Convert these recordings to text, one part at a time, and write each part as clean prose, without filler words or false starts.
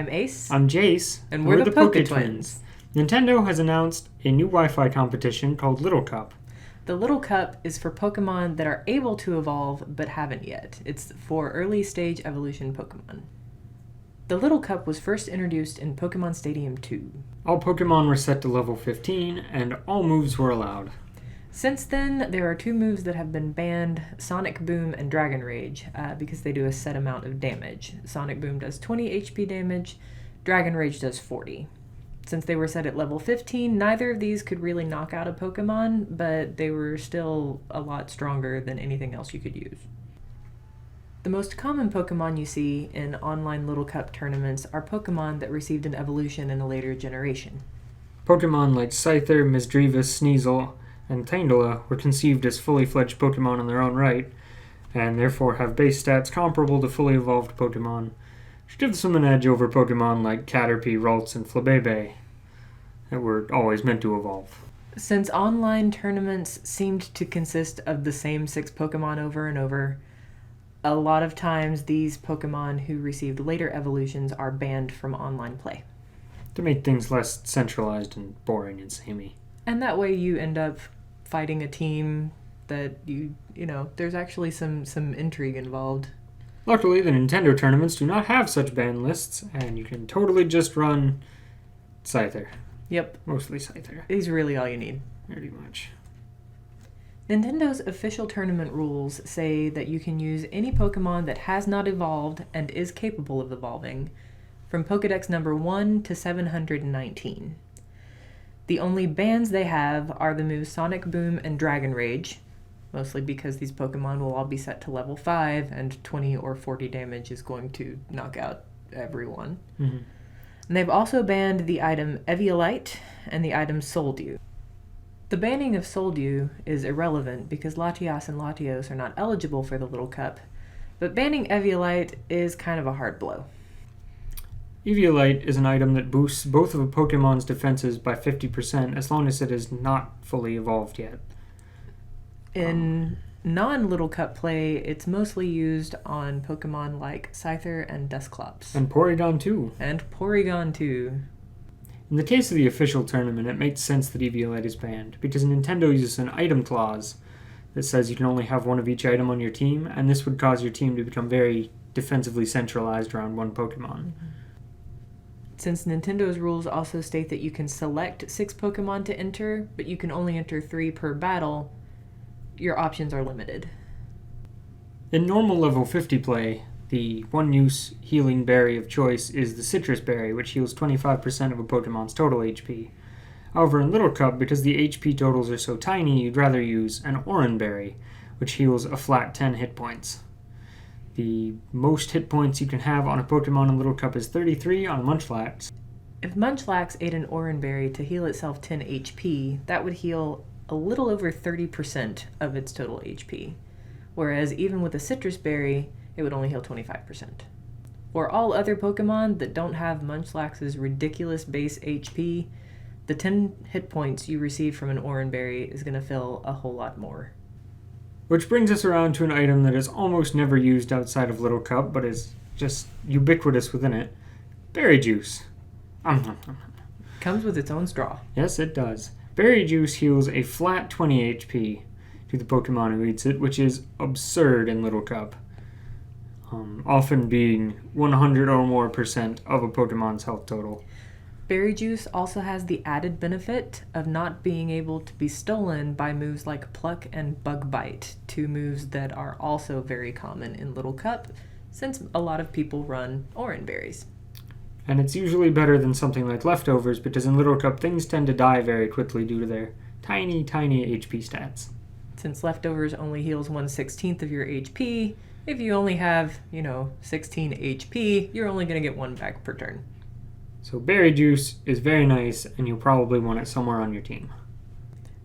I'm Ace. I'm Jace. And we're the PokéTwins. Nintendo has announced a new Wi-Fi competition called Little Cup. The Little Cup is for Pokemon that are able to evolve but haven't yet. It's for early stage evolution Pokemon. The Little Cup was first introduced in Pokemon Stadium 2. All Pokemon were set to level 15, and all moves were allowed. Since then, there are two moves that have been banned, Sonic Boom and Dragon Rage, because they do a set amount of damage. Sonic Boom does 20 HP damage, Dragon Rage does 40. Since they were set at level 15, neither of these could really knock out a Pokemon, but they were still a lot stronger than anything else you could use. The most common Pokemon you see in online Little Cup tournaments are Pokemon that received an evolution in a later generation. Pokemon like Scyther, Misdreavus, Sneasel, and Tangela were conceived as fully fledged Pokemon in their own right, and therefore have base stats comparable to fully evolved Pokemon, which gives them an edge over Pokemon like Caterpie, Ralts, and Flabébé that were always meant to evolve. Since online tournaments seemed to consist of the same 6 Pokemon over and over, a lot of times these Pokemon who received later evolutions are banned from online play. To make things less centralized and boring and samey. And that way you end up fighting a team that you know, there's actually some intrigue involved. Luckily, the Nintendo tournaments do not have such ban lists, and you can totally just run Scyther. Yep. Mostly Scyther. He's really all you need. Pretty much. Nintendo's official tournament rules say that you can use any Pokemon that has not evolved and is capable of evolving, from Pokedex number 1 to 719. The only bans they have are the moves Sonic Boom and Dragon Rage, mostly because these Pokemon will all be set to level 5 and 20 or 40 damage is going to knock out everyone. Mm-hmm. And they've also banned the item Eviolite and the item Soldew. The banning of Soldew is irrelevant because Latias and Latios are not eligible for the Little Cup, but banning Eviolite is kind of a hard blow. Eviolite is an item that boosts both of a Pokemon's defenses by 50% as long as it is not fully evolved yet. In non-Little Cup play, it's mostly used on Pokemon like Scyther and Dusclops. And Porygon 2. And Porygon 2. In the case of the official tournament, it makes sense that Eviolite is banned, because Nintendo uses an item clause that says you can only have one of each item on your team, and this would cause your team to become very defensively centralized around one Pokemon. Mm-hmm. Since Nintendo's rules also state that you can select 6 Pokemon to enter, but you can only enter 3 per battle, your options are limited. In normal level 50 play, the one-use healing berry of choice is the Citrus Berry, which heals 25% of a Pokemon's total HP. However, in Little Cup, because the HP totals are so tiny, you'd rather use an Oran Berry, which heals a flat 10 hit points. The most hit points you can have on a Pokemon in Little Cup is 33 on Munchlax. If Munchlax ate an Oran Berry to heal itself 10 HP, that would heal a little over 30% of its total HP. Whereas even with a Citrus Berry, it would only heal 25%. For all other Pokemon that don't have Munchlax's ridiculous base HP, the 10 hit points you receive from an Oran Berry is going to fill a whole lot more. Which brings us around to an item that is almost never used outside of Little Cup, but is just ubiquitous within it. Berry Juice. Comes with its own straw. Yes, it does. Berry Juice heals a flat 20 HP to the Pokemon who eats it, which is absurd in Little Cup. Often being 100 or more % of a Pokemon's health total. Berry Juice also has the added benefit of not being able to be stolen by moves like Pluck and Bug Bite, 2 moves that are also very common in Little Cup, since a lot of people run Oran Berries. And it's usually better than something like Leftovers, because in Little Cup things tend to die very quickly due to their tiny, tiny HP stats. Since Leftovers only heals 1/16 of your HP, if you only have, 16 HP, you're only going to get 1 back per turn. So Berry Juice is very nice, and you'll probably want it somewhere on your team.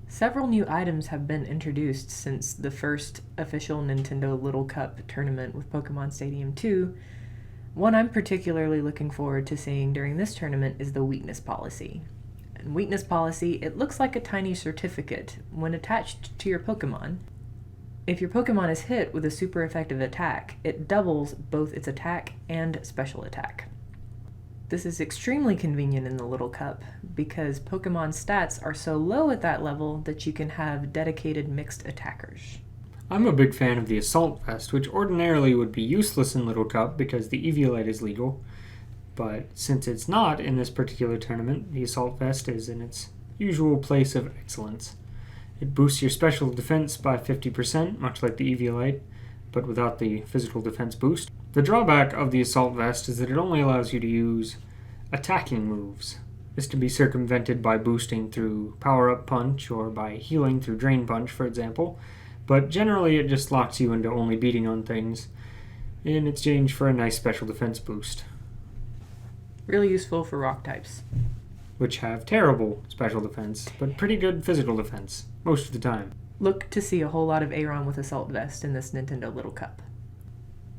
Several new items have been introduced since the first official Nintendo Little Cup tournament with Pokemon Stadium 2. One I'm particularly looking forward to seeing during this tournament is the Weakness Policy. In Weakness Policy, it looks like a tiny certificate. When attached to your Pokemon, if your Pokemon is hit with a super effective attack, it doubles both its attack and special attack. This is extremely convenient in the Little Cup because Pokemon stats are so low at that level that you can have dedicated mixed attackers. I'm a big fan of the Assault Vest, which ordinarily would be useless in Little Cup because the Eviolite is legal, but since it's not in this particular tournament, the Assault Vest is in its usual place of excellence. It boosts your special defense by 50%, much like the Eviolite, but without the physical defense boost. The drawback of the Assault Vest is that it only allows you to use attacking moves. This can be circumvented by boosting through Power-Up Punch or by healing through Drain Punch, for example, but generally it just locks you into only beating on things in exchange for a nice special defense boost. Really useful for rock types, which have terrible special defense, but pretty good physical defense, most of the time. Look to see a whole lot of Aron with Assault Vest in this Nintendo Little Cup.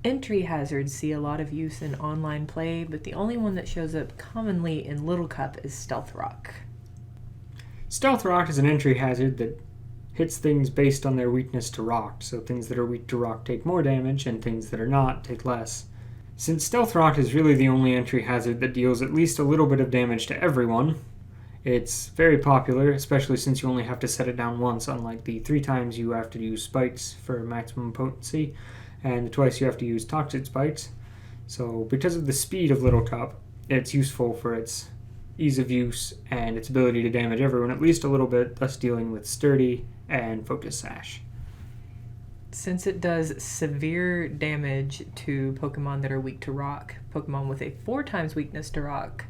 Entry hazards see a lot of use in online play, but the only one that shows up commonly in Little Cup is Stealth Rock. Stealth Rock is an entry hazard that hits things based on their weakness to rock, so things that are weak to rock take more damage, and things that are not take less. Since Stealth Rock is really the only entry hazard that deals at least a little bit of damage to everyone, it's very popular, especially since you only have to set it down once, unlike the 3 times you have to use spikes for maximum potency, and the twice you have to use toxic spikes. So because of the speed of Little Cup, it's useful for its ease of use and its ability to damage everyone at least a little bit, thus dealing with Sturdy and Focus Sash. Since it does severe damage to Pokemon that are weak to rock, Pokemon with a 4 times weakness to rock,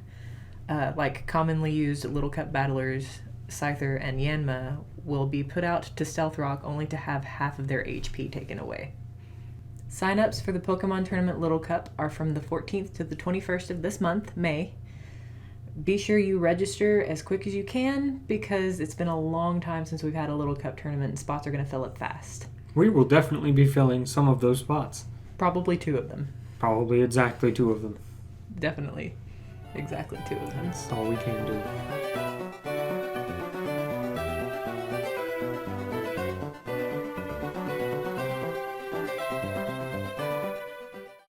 like commonly used Little Cup battlers, Scyther and Yanma, will be put out to Stealth Rock only to have half of their HP taken away. Sign-ups for the Pokemon Tournament Little Cup are from the 14th to the 21st of this month, May. Be sure you register as quick as you can because it's been a long time since we've had a Little Cup tournament and spots are going to fill up fast. We will definitely be filling some of those spots. Probably 2 of them. Probably exactly 2 of them. Definitely exactly 2 of them. That's all we can do.